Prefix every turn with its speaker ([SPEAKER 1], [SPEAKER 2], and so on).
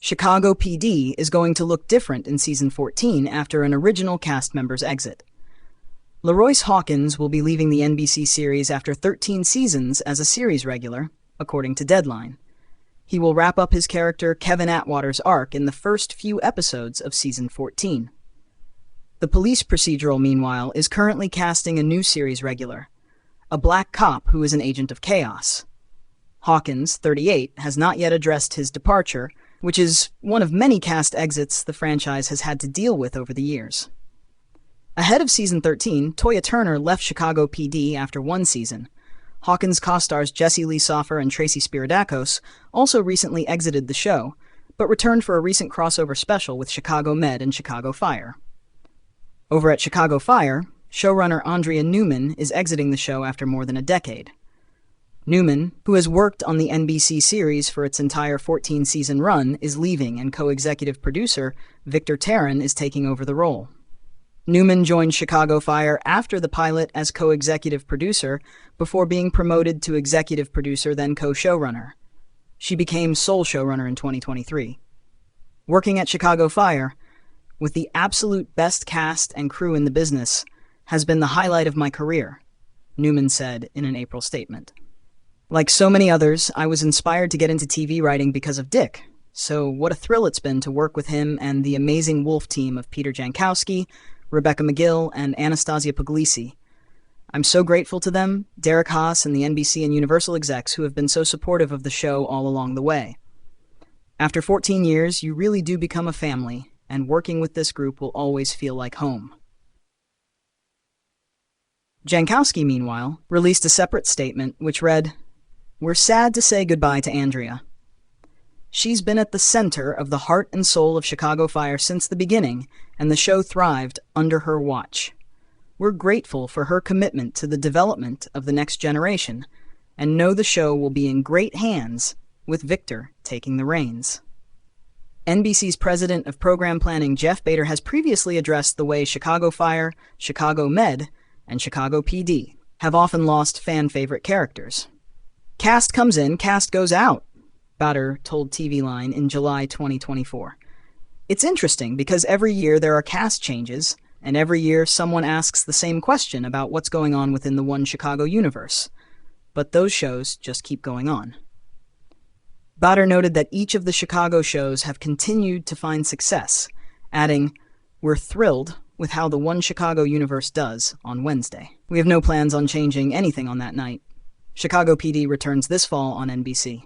[SPEAKER 1] Chicago PD is going to look different in Season 14 after an original cast member's exit. LaRoyce Hawkins will be leaving the NBC series after 13 seasons as a series regular, according to Deadline. He will wrap up his character Kevin Atwater's arc in the first few episodes of Season 14. The police procedural, meanwhile, is currently casting a new series regular, a black cop who is an agent of chaos. Hawkins, 38, has not yet addressed his departure, which is one of many cast exits the franchise has had to deal with over the years. Ahead of Season 13, Toya Turner left Chicago PD after one season. Hawkins co-stars Jesse Lee Soffer and Tracy Spiridakos also recently exited the show, but returned for a recent crossover special with Chicago Med and Chicago Fire. Over at Chicago Fire, showrunner Andrea Newman is exiting the show after more than a decade. Newman, who has worked on the NBC series for its entire 14-season run, is leaving, and co-executive producer Victor Tarrin is taking over the role. Newman joined Chicago Fire after the pilot as co-executive producer before being promoted to executive producer, then co-showrunner. She became sole showrunner in 2023. Working at Chicago Fire, with the absolute best cast and crew in the business, has been the highlight of my career, Newman said in an April statement. Like so many others, I was inspired to get into TV writing because of Dick, so what a thrill it's been to work with him and the amazing Wolf team of Peter Jankowski, Rebecca McGill, and Anastasia Puglisi. I'm so grateful to them, Derek Haas, and the NBC and Universal execs who have been so supportive of the show all along the way. After 14 years, you really do become a family, and working with this group will always feel like home. Jankowski, meanwhile, released a separate statement which read, "We're sad to say goodbye to Andrea. She's been at the center of the heart and soul of Chicago Fire since the beginning, and the show thrived under her watch. We're grateful for her commitment to the development of the next generation, and know the show will be in great hands, with Victor taking the reins." NBC's president of program planning Jeff Bader has previously addressed the way Chicago Fire, Chicago Med, and Chicago PD have often lost fan-favorite characters. "Cast comes in, cast goes out," Bader told TV Line in July 2024. "It's interesting because every year there are cast changes, and every year someone asks the same question about what's going on within the One Chicago universe. But those shows just keep going on." Bader noted that each of the Chicago shows have continued to find success, adding, "We're thrilled with how the One Chicago universe does on Wednesday. We have no plans on changing anything on that night. Chicago PD returns this fall on NBC."